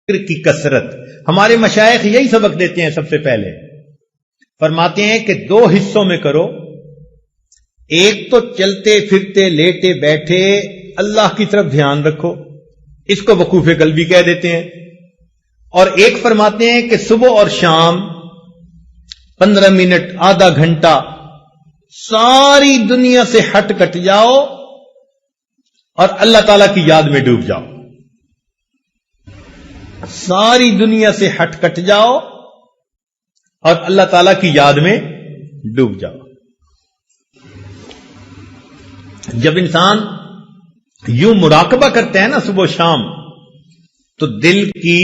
ذکر کی کثرت. ہمارے مشائخ یہی سبق دیتے ہیں. سب سے پہلے فرماتے ہیں کہ 2 حصوں میں کرو. ایک تو چلتے پھرتے لیٹے بیٹھے اللہ کی طرف دھیان رکھو، اس کو وقوف قلبی کہہ دیتے ہیں. اور ایک فرماتے ہیں کہ صبح اور شام 15 منٹ آدھا گھنٹہ ساری دنیا سے ہٹ کٹ جاؤ اور اللہ تعالی کی یاد میں ڈوب جاؤ. ساری دنیا سے ہٹ کٹ جاؤ اور اللہ تعالی کی یاد میں ڈوب جاؤ. جب انسان یوں مراقبہ کرتا ہے نا صبح و شام، تو دل کی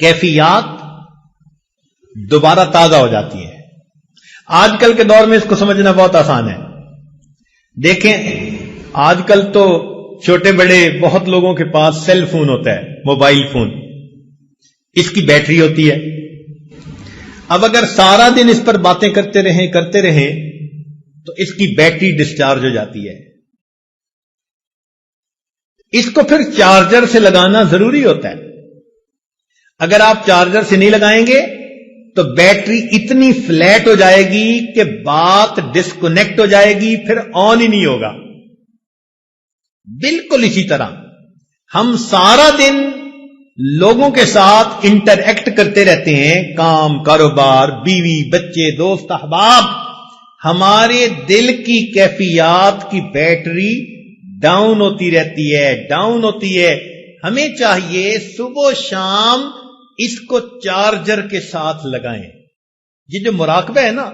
کیفیات دوبارہ تازہ ہو جاتی ہیں. آج کل کے دور میں اس کو سمجھنا بہت آسان ہے. دیکھیں آج کل تو چھوٹے بڑے بہت لوگوں کے پاس سیل فون ہوتا ہے، موبائل فون. اس کی بیٹری ہوتی ہے. اب اگر سارا دن اس پر باتیں کرتے رہیں تو اس کی بیٹری ڈسچارج ہو جاتی ہے. اس کو پھر چارجر سے لگانا ضروری ہوتا ہے. اگر آپ چارجر سے نہیں لگائیں گے تو بیٹری اتنی فلیٹ ہو جائے گی کہ بات ڈسکنیکٹ ہو جائے گی، پھر آن ہی نہیں ہوگا. بالکل اسی طرح ہم سارا دن لوگوں کے ساتھ انٹریکٹ کرتے رہتے ہیں، کام کاروبار، بیوی بچے دوست احباب. ہمارے دل کی کیفیات کی بیٹری ڈاؤن ہوتی رہتی ہے. ہمیں چاہیے صبح و شام اس کو چارجر کے ساتھ لگائیں. یہ جو مراقبہ ہے نا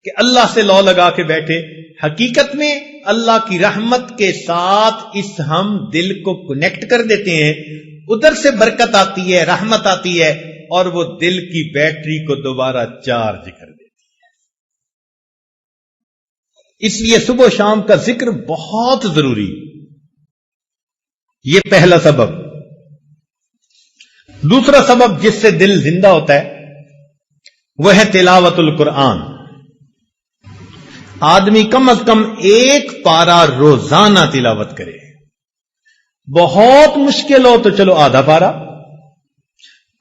کہ اللہ سے لو لگا کے بیٹھے، حقیقت میں اللہ کی رحمت کے ساتھ اس ہم دل کو کنیکٹ کر دیتے ہیں. ادھر سے برکت آتی ہے، رحمت آتی ہے، اور وہ دل کی بیٹری کو دوبارہ چارج کر دیتی ہے. اس لیے صبح و شام کا ذکر بہت ضروری. یہ پہلا سبب. دوسرا سبب جس سے دل زندہ ہوتا ہے وہ ہے تلاوت القرآن. آدمی کم از کم 1 پارہ روزانہ تلاوت کرے. بہت مشکل ہو تو چلو آدھا پارہ.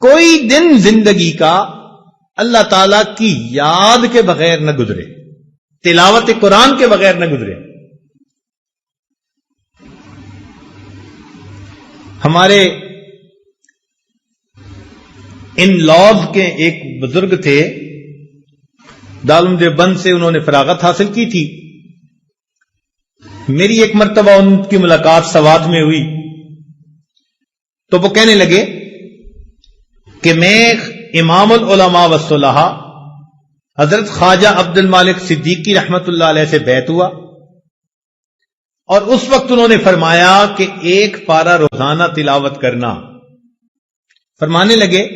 کوئی دن زندگی کا اللہ تعالی کی یاد کے بغیر نہ گزرے، تلاوت قرآن کے بغیر نہ گزرے. ہمارے ان لاز کے ایک بزرگ تھے، دارالعلوم دیوبند سے انہوں نے فراغت حاصل کی تھی. میری ایک مرتبہ ان کی ملاقات سوات میں ہوئی تو وہ کہنے لگے کہ میں امام العلماء والصلحاء حضرت خواجہ عبد المالک صدیقی رحمت اللہ علیہ سے بیعت ہوا، اور اس وقت انہوں نے فرمایا کہ 1 پارہ روزانہ تلاوت کرنا. فرمانے لگے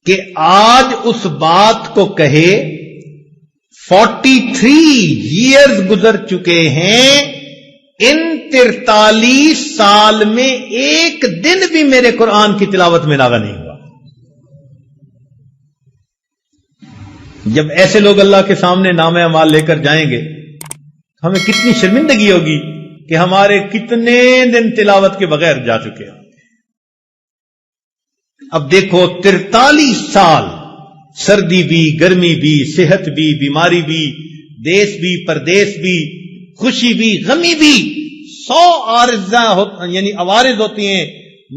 کہ آج اس بات کو کہے 43 ایئرز گزر چکے ہیں، ان 43 سال میں ایک دن بھی میرے قرآن کی تلاوت میں ناغہ نہیں ہوا. جب ایسے لوگ اللہ کے سامنے نام اعمال لے کر جائیں گے ہمیں کتنی شرمندگی ہوگی کہ ہمارے کتنے دن تلاوت کے بغیر جا چکے ہیں. اب دیکھو 43 سال، سردی بھی، گرمی بھی، صحت بھی، بیماری بھی، دیس بھی، پردیس بھی، خوشی بھی، غمی بھی، 100 عوارض ہوتی ہیں،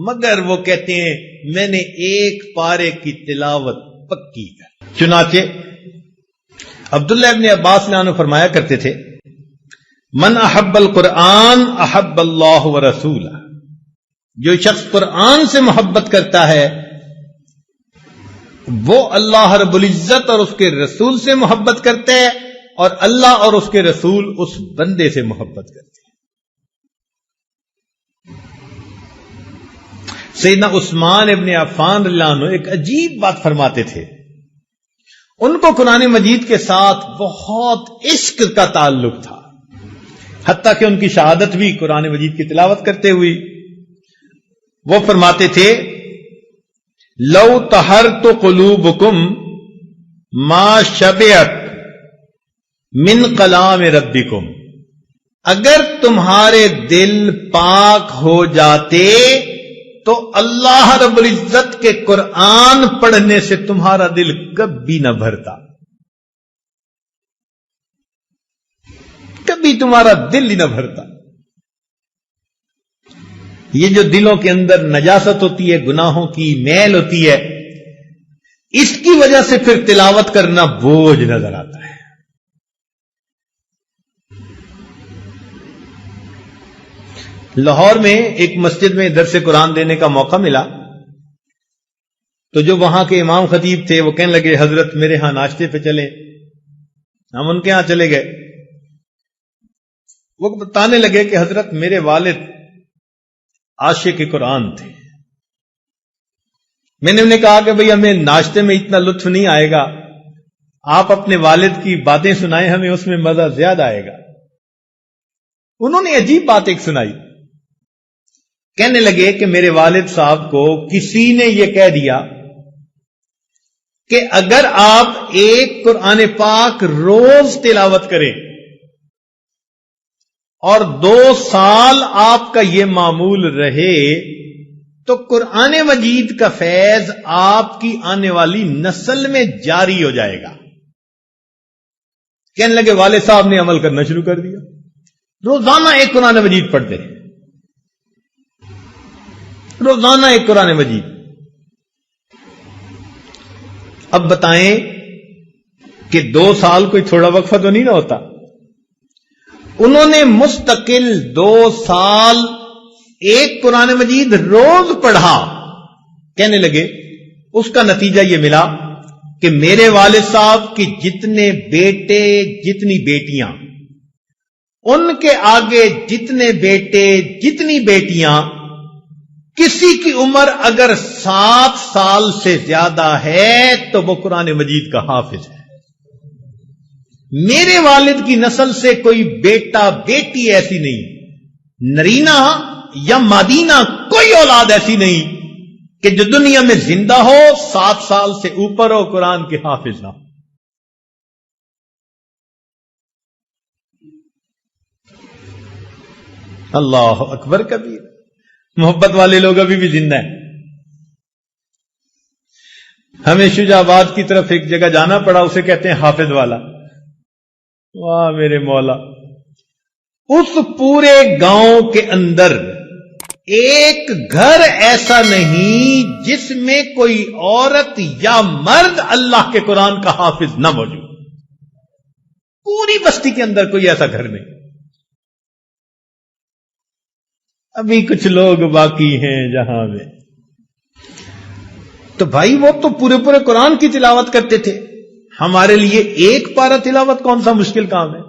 مگر وہ کہتے ہیں میں نے 1 پارے کی تلاوت پکی کر. چنانچہ عبداللہ ابن عباس نے فرمایا کرتے تھے من احب القرآن احب اللہ ورسولہ. جو شخص قرآن سے محبت کرتا ہے وہ اللہ رب العزت اور اس کے رسول سے محبت کرتا ہے، اور اللہ اور اس کے رسول اس بندے سے محبت کرتے ہیں. سیدنا عثمان ابن عفان رضی اللہ عنہ ایک عجیب بات فرماتے تھے. ان کو قرآن مجید کے ساتھ بہت عشق کا تعلق تھا، حتیٰ کہ ان کی شہادت بھی قرآن مجید کی تلاوت کرتے ہوئی. وہ فرماتے تھے لو طہرت قلوبکم ما شبعت من کلام ربکم. اگر تمہارے دل پاک ہو جاتے تو اللہ رب العزت کے قرآن پڑھنے سے تمہارا دل کبھی نہ بھرتا، کبھی تمہارا دل ہی نہ بھرتا۔ یہ جو دلوں کے اندر نجاست ہوتی ہے، گناہوں کی میل ہوتی ہے، اس کی وجہ سے پھر تلاوت کرنا بوجھ نظر آتا ہے۔ لاہور میں ایک مسجد میں درس قرآن دینے کا موقع ملا، تو جو وہاں کے امام خطیب تھے وہ کہنے لگے حضرت میرے ہاں ناشتے پہ چلیں۔ ہم ان کے ہاں چلے گئے۔ وہ بتانے لگے کہ حضرت میرے والد عاشق قرآن تھے۔ میں نے انہیں کہا کہ بھئی ہمیں ناشتے میں اتنا لطف نہیں آئے گا، آپ اپنے والد کی باتیں سنائیں، ہمیں اس میں مزہ زیادہ آئے گا۔ انہوں نے عجیب بات ایک سنائی، کہنے لگے کہ میرے والد صاحب کو کسی نے یہ کہہ دیا کہ اگر آپ ایک قرآن پاک روز تلاوت کریں اور 2 سال آپ کا یہ معمول رہے تو قرآن مجید کا فیض آپ کی آنے والی نسل میں جاری ہو جائے گا۔ کہنے لگے والد صاحب نے عمل کرنا شروع کر دیا، روزانہ ایک قرآن مجید پڑھتے ہیں، روزانہ ایک قرآن مجید۔ اب بتائیں کہ 2 سال کوئی تھوڑا وقفہ تو نہیں نہ ہوتا۔ انہوں نے مستقل 2 سال ایک قرآن مجید روز پڑھا۔ کہنے لگے اس کا نتیجہ یہ ملا کہ میرے والد صاحب کی جتنے بیٹے جتنی بیٹیاں، ان کے آگے جتنے بیٹے جتنی بیٹیاں، کسی کی عمر اگر 7 سال سے زیادہ ہے تو وہ قرآن مجید کا حافظ ہے۔ میرے والد کی نسل سے کوئی بیٹا بیٹی ایسی نہیں، نرینہ یا مادینہ کوئی اولاد ایسی نہیں کہ جو دنیا میں زندہ ہو 7 سال سے اوپر ہو قرآن کے حافظ نہ ہو۔ اللہ اکبر کبیر۔ محبت والے لوگ ابھی بھی زندہ ہیں۔ ہمیں شجاع آباد کی طرف ایک جگہ جانا پڑا، اسے کہتے ہیں حافظ والا۔ واہ میرے مولا، اس پورے گاؤں کے اندر ایک گھر ایسا نہیں جس میں کوئی عورت یا مرد اللہ کے قرآن کا حافظ نہ موجود۔ پوری بستی کے اندر کوئی ایسا گھر نہیں۔ ابھی کچھ لوگ باقی ہیں جہاں میں، تو بھائی وہ تو پورے قرآن کی تلاوت کرتے تھے۔ ہمارے لیے ایک پارہ تلاوت کون سا مشکل کام ہے؟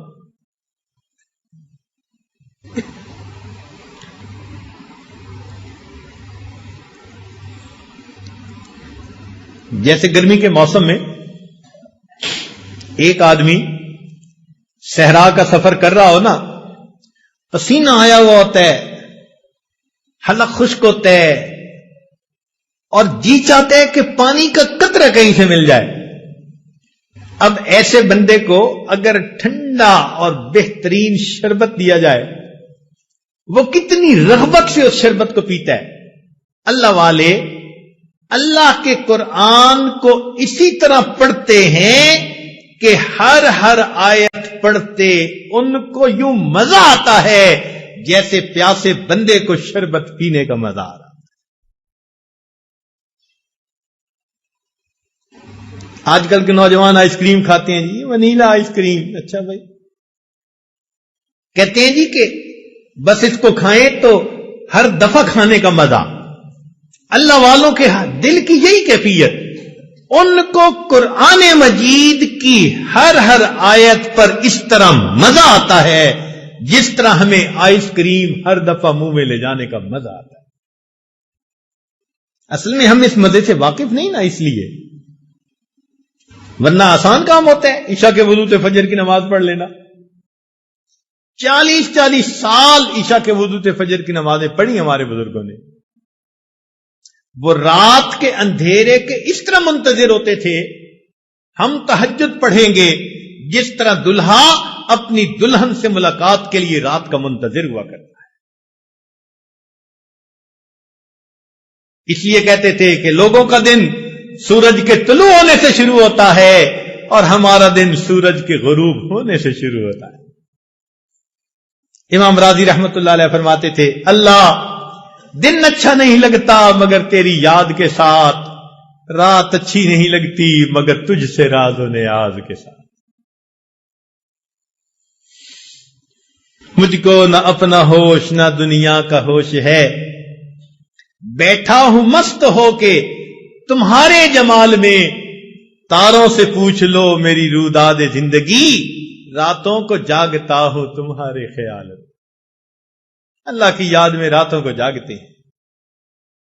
جیسے گرمی کے موسم میں ایک آدمی صحرا کا سفر کر رہا ہو نا، پسینہ آیا ہوا ہوتا ہے، حلق خشک ہوتا ہے، اور جی چاہتا ہے کہ پانی کا قطرہ کہیں سے مل جائے۔ اب ایسے بندے کو اگر ٹھنڈا اور بہترین شربت دیا جائے، وہ کتنی رغبت سے اس شربت کو پیتا ہے۔ اللہ والے اللہ کے قرآن کو اسی طرح پڑھتے ہیں کہ ہر آیت پڑھتے ان کو یوں مزہ آتا ہے جیسے پیاسے بندے کو شربت پینے کا مزہ آ رہا۔ آج کل کے نوجوان آئس کریم کھاتے ہیں، جی ونیلا آئس کریم، اچھا بھائی، کہتے ہیں جی کہ بس اس کو کھائیں تو ہر دفعہ کھانے کا مزہ۔ اللہ والوں کے دل کی یہی کیفیت، ان کو قرآن مجید کی ہر آیت پر اس طرح مزہ آتا ہے جس طرح ہمیں آئس کریم ہر دفعہ منہ میں لے جانے کا مزہ آتا ہے۔ اصل میں ہم اس مزے سے واقف نہیں نا، اس لیے، ورنہ آسان کام ہوتا ہے عشاء کے وضو سے فجر کی نماز پڑھ لینا۔ 40 سال عشاء کے وضو سے فجر کی نمازیں پڑھی ہمارے بزرگوں نے۔ وہ رات کے اندھیرے کے اس طرح منتظر ہوتے تھے، ہم تہجد پڑھیں گے جس طرح دلہا اپنی دلہن سے ملاقات کے لیے رات کا منتظر ہوا کرتا ہے. اس لیے کہتے تھے کہ لوگوں کا دن سورج کے طلوع ہونے سے شروع ہوتا ہے اور ہمارا دن سورج کے غروب ہونے سے شروع ہوتا ہے. امام راضی رحمت اللہ علیہ فرماتے تھے اللہ دن اچھا نہیں لگتا مگر تیری یاد کے ساتھ، رات اچھی نہیں لگتی مگر تجھ سے راز و نیاز کے ساتھ. مجھ کو نہ اپنا ہوش نہ دنیا کا ہوش ہے، بیٹھا ہوں مست ہو کے تمہارے جمال میں، تاروں سے پوچھ لو میری روداد زندگی، راتوں کو جاگتا ہوں تمہارے خیال میں. اللہ کی یاد میں راتوں کو جاگتے ہیں.